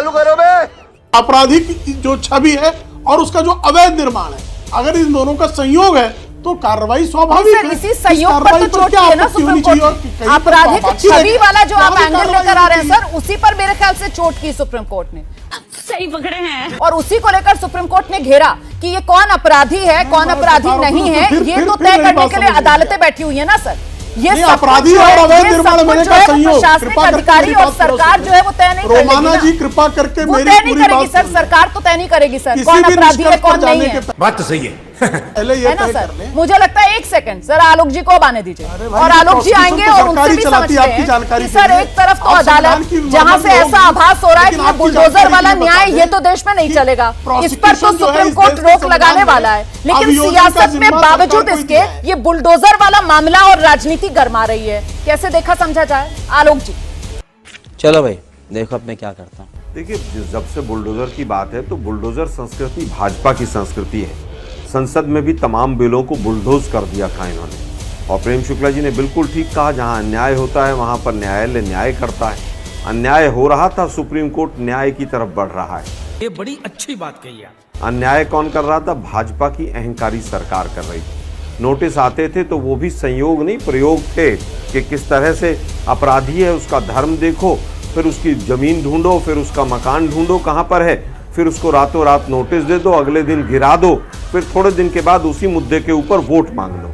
चालू करो बे। आपराधिक जो छवि है और उसका जो अवैध निर्माण है, अगर इन दोनों का संयोग है तो कार्रवाई स्वाभाविक है। इसी संयोग पर तो चोट की है ना सुप्रीम कोर्ट ने। आपराधिक छवि वाला जो आप एंगल लेकर आ रहे हैं सर, उसी पर मेरे ख्याल से चोट की सुप्रीम कोर्ट ने। सही पकड़े हैं। और उसी को लेकर सुप्रीम कोर्ट ने घेरा कि ये कौन अपराधी है, कौन अपराधी नहीं है, ये तो तय करने के लिए अदालतें बैठी हुई है ना सर। ये अपराधी और अवैध निर्माण मैंने का संयोग, प्रशासनिक अधिकारी और सरकार जो है वो तय नहीं करेगी। रोमाना जी कृपा करके वो मेरी तय नहीं पूरी करेगी बात सर, सरकार तो तय नहीं करेगी सर कौन अपराधी है कौन नहीं है। बात तो सही है। पहले ये है ना तय सर। कर लें। मुझे लगता है एक सेकंड सर, आलोक जी को अब आने दीजिए और आलोक जी आएंगे और उनसे भी समझते हैं कि सर एक तरफ तो अदालत जहां से ऐसा आभास हो रहा है कि ये बुलडोजर वाला न्याय ये तो देश में नहीं चलेगा, इस पर तो सुप्रीम कोर्ट रोक लगाने वाला है, लेकिन सियासत में बावजूद इसके ये बुलडोजर वाला मामला और राजनीति गरमा रही है। कैसे देखा समझा जाए आलोक जी? चलो भाई देखो अब मैं क्या करता हूँ। देखिए, जब से बुलडोजर की बात है तो बुलडोजर संस्कृति भाजपा की संस्कृति है। संसद में भी तमाम बिलों को बुलडोज कर दिया था इन्होंने। और प्रेम शुक्ला जी ने बिल्कुल ठीक कहा, जहां अन्याय होता है वहां पर न्यायालय न्याय करता है। अन्याय हो रहा था, सुप्रीम कोर्ट न्याय की तरफ बढ़ रहा है। ये बड़ी अच्छी बात कही है। अन्याय कौन कर रहा था? भाजपा की अहंकारी सरकार कर रही थी। नोटिस आते थे तो वो भी संयोग नहीं प्रयोग थे कि किस तरह से अपराधी है उसका धर्म देखो, फिर उसकी जमीन ढूंढो, फिर उसका मकान ढूंढो कहाँ पर है, फिर उसको रातों रात नोटिस दे दो, अगले दिन गिरा दो, फिर थोड़े दिन के बाद उसी मुद्दे के ऊपर वोट मांग लो।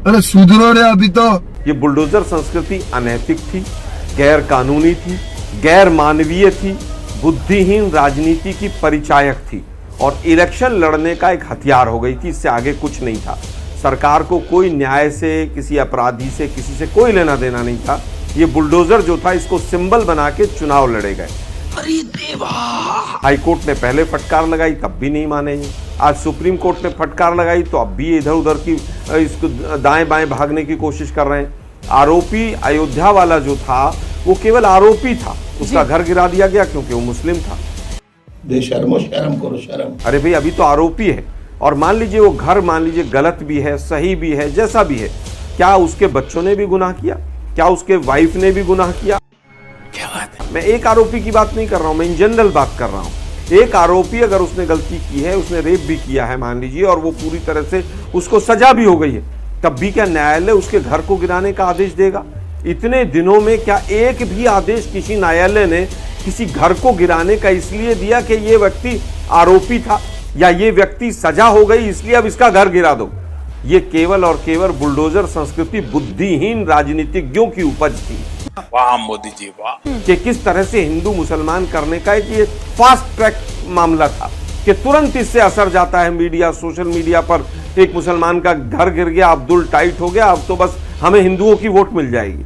अरे सुधरो रे अभी तो। ये बुलडोजर संस्कृति अनैतिक थी, गैर कानूनी थी, गैर मानवीय थी, बुद्धिहीन राजनीति की परिचायक थी और इलेक्शन लड़ने का एक हथियार हो गई थी। इससे आगे कुछ नहीं था। सरकार को कोई न्याय से, किसी अपराधी से, किसी से कोई लेना देना नहीं था। ये बुलडोजर जो था इसको सिंबल बना के चुनाव लड़े गए। अरे देवा। हाईकोर्ट ने पहले फटकार लगाई तब भी नहीं माने ये। आज सुप्रीम कोर्ट ने फटकार लगाई तो अब भी इधर उधर की इसको दाएं बाएं भागने की कोशिश कर रहे हैं। आरोपी अयोध्या वाला जो था वो केवल आरोपी था, उसका घर गिरा दिया गया क्योंकि वो मुस्लिम था। बेशर्मो शर्म करो शर्म। अरे भाई अभी तो आरोपी है और मान लीजिए वो घर मान लीजिए गलत भी है, सही भी है, जैसा भी है, क्या उसके बच्चों ने भी गुनाह किया? क्या उसके वाइफ ने भी गुनाह किया? क्या बात है? मैं एक आरोपी की बात नहीं कर रहा हूं, मैं इन जनरल बात कर रहा हूं। एक आरोपी अगर उसने गलती की है, उसने रेप भी किया है मान लीजिए, और वो पूरी तरह से उसको सजा भी हो गई है, तब भी क्या न्यायालय उसके घर को गिराने का आदेश देगा? इतने दिनों में क्या एक भी आदेश किसी न्यायालय ने किसी घर को गिराने का इसलिए दिया कि ये व्यक्ति आरोपी था या ये व्यक्ति सजा हो गई इसलिए अब इसका घर गिरा दो? ये केवल और केवल बुलडोजर संस्कृति बुद्धिहीन राजनीतिज्ञों की उपज थी। वाह मोदी जी वाह। कि किस तरह से हिंदू मुसलमान करने का एक ये फास्ट ट्रैक मामला था कि तुरंत इससे असर जाता है मीडिया, सोशल मीडिया पर। एक मुसलमान का घर गिर गया, अब्दुल टाइट हो गया, अब तो बस हमें हिंदुओं की वोट मिल जाएगी।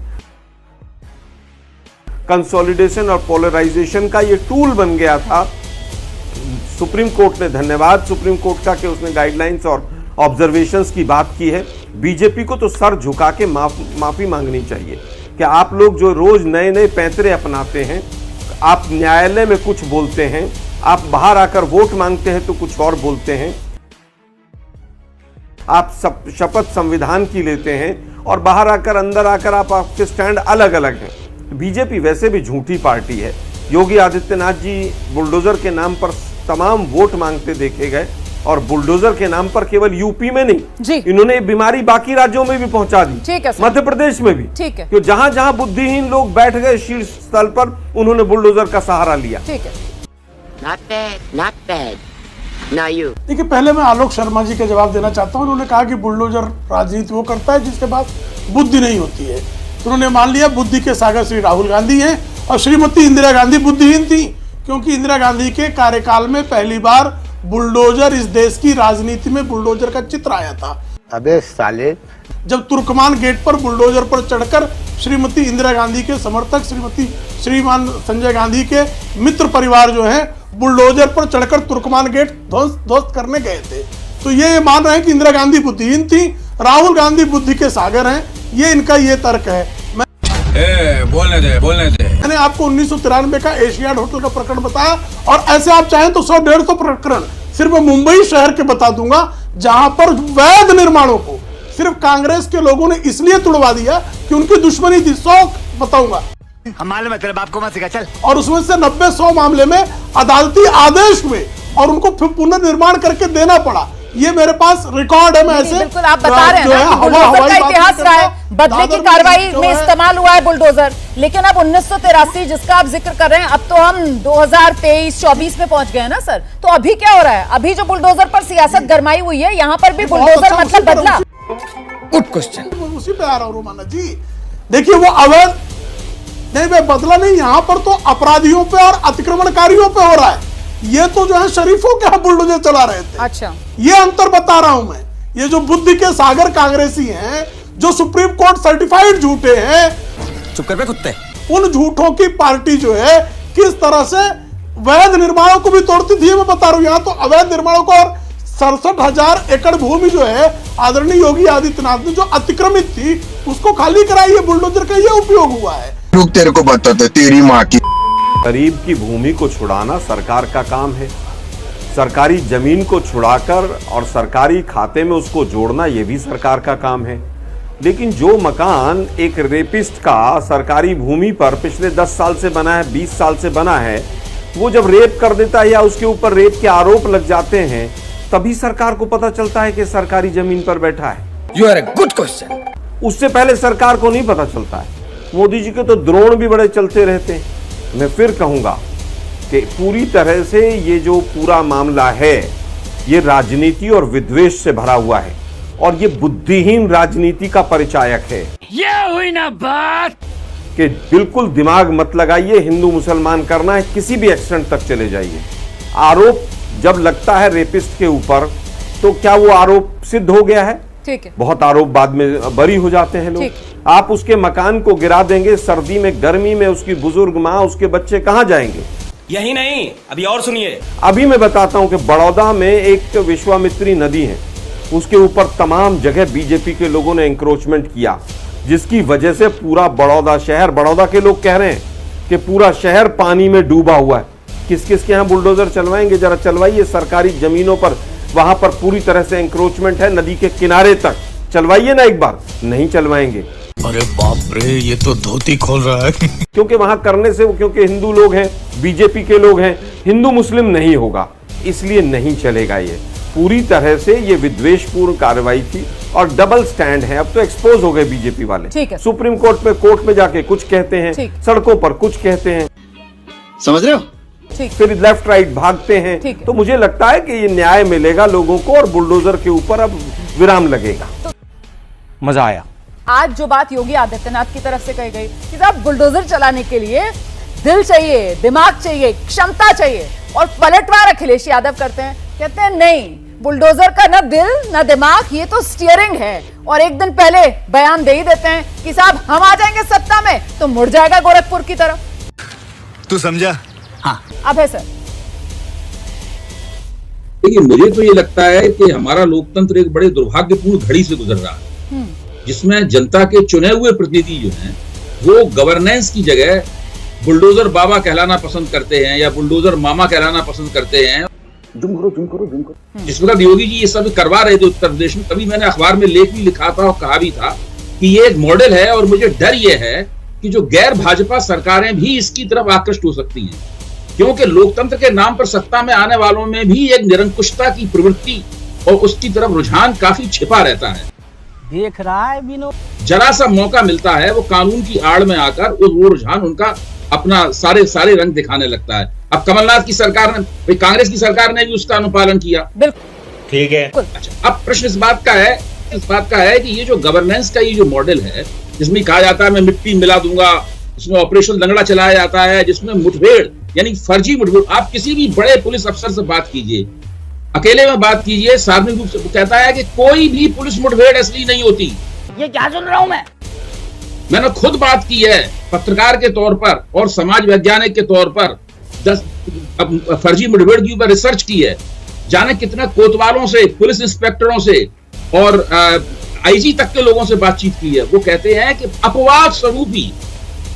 कंसोलिडेशन और पोलराइजेशन का ये टूल बन गया था। सुप्रीम कोर्ट ने, धन्यवाद सुप्रीम कोर्ट का कि उसने गाइडलाइंस और ऑब्जर्वेशंस की बात की है। बीजेपी को तो सर झुका के माफी मांगनी चाहिए कि आप लोग जो रोज नए नए पैंतरे अपनाते हैं, आप न्यायालय में कुछ बोलते हैं, आप बाहर आकर वोट मांगते हैं तो कुछ और बोलते हैं, आप सब शपथ संविधान की लेते हैं और बाहर आकर अंदर आकर आपके स्टैंड अलग अलग हैं। बीजेपी वैसे भी झूठी पार्टी है। योगी आदित्यनाथ जी बुलडोजर के नाम पर तमाम वोट मांगते देखे गए और बुलडोजर के नाम पर केवल यूपी में नहीं, इन्होंने बीमारी बाकी राज्यों में भी पहुंचा दी, मध्य प्रदेश में भी। ठीक है। क्योंकि जहां जहां बुद्धिहीन लोग बैठ गए शीर्ष स्थल पर, उन्होंने बुलडोजर का सहारा लिया। ठीक है। Not bad, not bad. Now you. देखिए, पहले मैं आलोक शर्मा जी का जवाब देना चाहता हूँ। उन्होंने कहा कि बुलडोजर राजनीति वो करता है जिसके पास बुद्धि नहीं होती है। उन्होंने मान लिया बुद्धि के सागर श्री राहुल गांधी हैं और श्रीमती इंदिरा गांधी बुद्धिहीन थी, क्योंकि इंदिरा गांधी के कार्यकाल में पहली बार बुलडोजर, इस देश की राजनीति में बुलडोजर का चित्र आया था। अबे साले। जब तुर्कमान गेट पर बुलडोजर पर चढ़कर श्रीमती इंदिरा गांधी के समर्थक, श्रीमान संजय गांधी के मित्र परिवार जो है, बुलडोजर पर चढ़कर तुर्कमान गेट ध्वस्त करने गए थे। तो ये मान रहे हैं कि इंदिरा गांधी बुद्धिहीन थी, राहुल गांधी बुद्धि के सागर हैं। ये इनका ये तर्क है। बोलने दे। मैंने आपको 1993 का एशियाड होटल का प्रकरण बताया और ऐसे आप चाहें तो 100-150 प्रकरण सिर्फ मुंबई शहर के बता दूंगा, जहां पर वैध निर्माणों को सिर्फ कांग्रेस के लोगों ने इसलिए तुड़वा दिया कि उनकी दुश्मनी थी। 100 बताऊंगा। हम मालूम है तेरे बाप को मत सिखा, चल। और उसमें से 90-100 मामले में अदालती आदेश हुए और उनको फिर पुनर्निर्माण करके देना पड़ा। ये मेरे पास रिकॉर्ड है। मैं ऐसे बिल्कुल आप बता रहे हैं ना कि बुलडोजर का इतिहास रहा है, बदले की कार्रवाई में इस्तेमाल हुआ है बुलडोजर। लेकिन अब 1983 जिसका आप जिक्र कर रहे हैं, अब तो हम 2023-24 में पहुंच गए हैं ना सर। तो अभी क्या हो रहा है? अभी जो बुलडोजर पर सियासत गरमाई हुई है, यहाँ पर भी बुलडोजर मतलब बदला। Good question. उसी पे आ रहा हूँ रोमाना जी। देखिए वो अवैध नहीं, मैं बदला नहीं, यहाँ पर तो अपराधियों पे और अतिक्रमणकारियों पे हो रहा है। ये तो जो है शरीफों के यहाँ बुलडोजर चला रहे थे। अच्छा, ये अंतर बता रहा हूं मैं। ये जो बुद्धि के सागर कांग्रेसी हैं, जो सुप्रीम कोर्ट सर्टिफाइड झूठे हैं, चुप कर बे कुत्ते। उन झूठों की पार्टी जो है किस तरह से वैध निर्माणों को भी तोड़ती थी, मैं बता रहा हूं। यहाँ तो अवैध निर्माणों को और 67,000 एकड़ भूमि जो है आदरणीय योगी आदित्यनाथ ने जो अतिक्रमित थी उसको खाली कराई है। बुलडोजर का ये उपयोग हुआ है। रुक, तेरे को बताते तेरी माँ की। गरीब की भूमि को छुड़ाना सरकार का काम है। सरकारी जमीन को छुड़ाकर और सरकारी खाते में उसको जोड़ना ये भी सरकार का काम है। लेकिन जो मकान एक रेपिस्ट का सरकारी भूमि पर पिछले 10 साल से बना है, 20 साल से बना है, वो जब रेप कर देता है या उसके ऊपर रेप के आरोप लग जाते हैं, तभी सरकार को पता चलता है कि सरकारी जमीन पर बैठा है। You are a good question. उससे पहले सरकार को नहीं पता चलता है। मोदी जी के तो द्रोण भी बड़े चलते रहते हैं। मैं फिर कहूंगा कि पूरी तरह से ये जो पूरा मामला है ये राजनीति और विद्वेष से भरा हुआ है और ये बुद्धिहीन राजनीति का परिचायक है। ये हुई ना बात कि बिल्कुल दिमाग मत लगाइए, हिंदू मुसलमान करना है, किसी भी एक्सटेंट तक चले जाइए। आरोप जब लगता है रेपिस्ट के ऊपर तो क्या वो आरोप सिद्ध हो गया है? ठीक है। बहुत आरोप बाद में बरी हो जाते हैं लोग। आप उसके मकान को गिरा देंगे, सर्दी में गर्मी में उसकी बुजुर्ग माँ, उसके बच्चे कहाँ जाएंगे? यही नहीं, अभी और सुनिए। अभी मैं बताता हूं कि बड़ौदा में एक विश्वामित्री नदी है, उसके ऊपर तमाम जगह बीजेपी के लोगों ने एंक्रोचमेंट किया, जिसकी वजह से पूरा बड़ौदा शहर, बड़ौदा के लोग कह रहे हैं कि पूरा शहर पानी में डूबा हुआ है। किस किस के यहाँ बुलडोजर चलवाएंगे? जरा चलवाइए सरकारी जमीनों पर, वहां पर पूरी तरह से एंक्रोचमेंट है, नदी के किनारे तक चलवाइए ना एक बार। नहीं चलवाएंगे। अरे बाप रे, ये तो धोती खोल रहा है। क्योंकि वहां करने से वो, क्योंकि हिंदू लोग हैं, बीजेपी के लोग हैं, हिंदू मुस्लिम नहीं होगा, इसलिए नहीं चलेगा। ये पूरी तरह से ये विद्वेषपूर्ण कार्रवाई थी और डबल स्टैंड है। अब तो एक्सपोज हो गए बीजेपी वाले। सुप्रीम कोर्ट में, कोर्ट में जाके कुछ कहते हैं, सड़कों पर कुछ कहते हैं, समझ रहे हो? फिर लेफ्ट राइट भागते हैं। तो मुझे लगता है कि ये न्याय मिलेगा लोगों को और बुलडोजर के ऊपर अब विराम लगेगा। मजा आया। आज जो बात योगी आदित्यनाथ की तरफ से कही गई कि साहब बुलडोजर चलाने के लिए दिल चाहिए, दिमाग चाहिए, क्षमता चाहिए, और पलटवार अखिलेश यादव करते हैं, कहते हैं नहीं, बुलडोजर का ना दिल ना दिमाग, ये तो स्टीयरिंग है। और एक दिन पहले बयान दे ही देते हैं कि साहब हम आ जाएंगे सत्ता में तो मुड़ जाएगा गोरखपुर की तरफ। तू समझा? हाँ। अब है सर। देखिए, मुझे तो ये लगता है कि हमारा लोकतंत्र एक बड़े दुर्भाग्यपूर्ण घड़ी से गुजर रहा है, जिसमें जनता के चुने हुए प्रतिनिधि जो हैं वो गवर्नेंस की जगह बुलडोजर बाबा कहलाना पसंद करते हैं या बुलडोजर मामा कहलाना पसंद करते हैं। जिस प्रकार योगी जी ये सब करवा रहे थे उत्तर प्रदेश में, तभी मैंने अखबार में लेख भी लिखा था और कहा भी था कि ये एक मॉडल है और मुझे डर ये है कि जो गैर भाजपा सरकारें भी इसकी तरफ आकृष्ट हो सकती हैं, क्योंकि लोकतंत्र के नाम पर सत्ता में आने वालों में भी एक निरंकुशता की प्रवृत्ति और उसकी तरफ रुझान काफी छिपा रहता है। देख रहा है विनोद, जरा सा मौका मिलता है वो कानून की आड़ में आकर वो रुझान उनका अपना सारे रंग दिखाने लगता है। अब कमलनाथ की सरकार ने, कांग्रेस की सरकार ने भी उसका अनुपालन किया। ठीक है। अच्छा, अब प्रश्न इस बात का है कि ये जो गवर्नेंस का ये जो मॉडल है, जिसमें कहा जाता है मैं मिट्टी मिला दूंगा, जिसमें ऑपरेशन लंगड़ा चलाया जाता है, जिसमें मुठभेड़ यानी फर्जी मुठभेड़, आप किसी भी बड़े पुलिस अफसर से बात कीजिए, अकेले में बात कीजिए, सार्वजनिक रूप से कहता है कि कोई भी पुलिस मुठभेड़ असली नहीं होती। ये क्या सुन रहा हूं मैंने खुद बात की है पत्रकार के तौर पर और समाज वैज्ञानिक के तौर पर, 10 फर्जी मुठभेड़ के ऊपर रिसर्च की है, जाने कितने कोतवालों से, पुलिस इंस्पेक्टरों से और आईजी तक के लोगों से बातचीत की है। वो कहते हैं कि अपवाद स्वरूप ही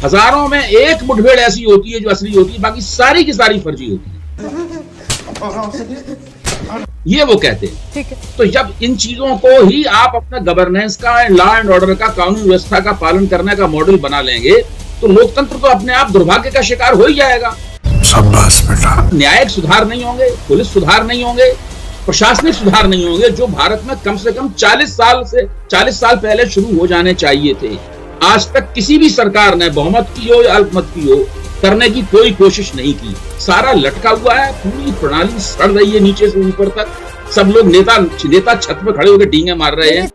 हजारों में एक मुठभेड़ ऐसी होती है जो असली होती है, बाकी सारी की सारी फर्जी होती है। ये वो कहते हैं। ठीक है। तो जब इन चीजों को ही आप अपना गवर्नेंस का, लॉ एंड ऑर्डर का, कानून व्यवस्था का पालन करने का मॉडल बना लेंगे, तो लोकतंत्र तो अपने आप दुर्भाग्य का शिकार हो ही जाएगा। शाबाश बेटा। न्यायिक सुधार नहीं होंगे, पुलिस सुधार नहीं होंगे, प्रशासनिक सुधार नहीं होंगे, जो भारत में कम से कम 40 साल पहले शुरू हो जाने चाहिए थे। आज तक किसी भी सरकार ने बहुमत की हो या अल्पमत की हो करने की कोई कोशिश नहीं की। सारा लटका हुआ है, पूरी प्रणाली सड़ रही है नीचे से ऊपर तक। सब लोग नेता छत पे खड़े होकर डींगे मार रहे हैं।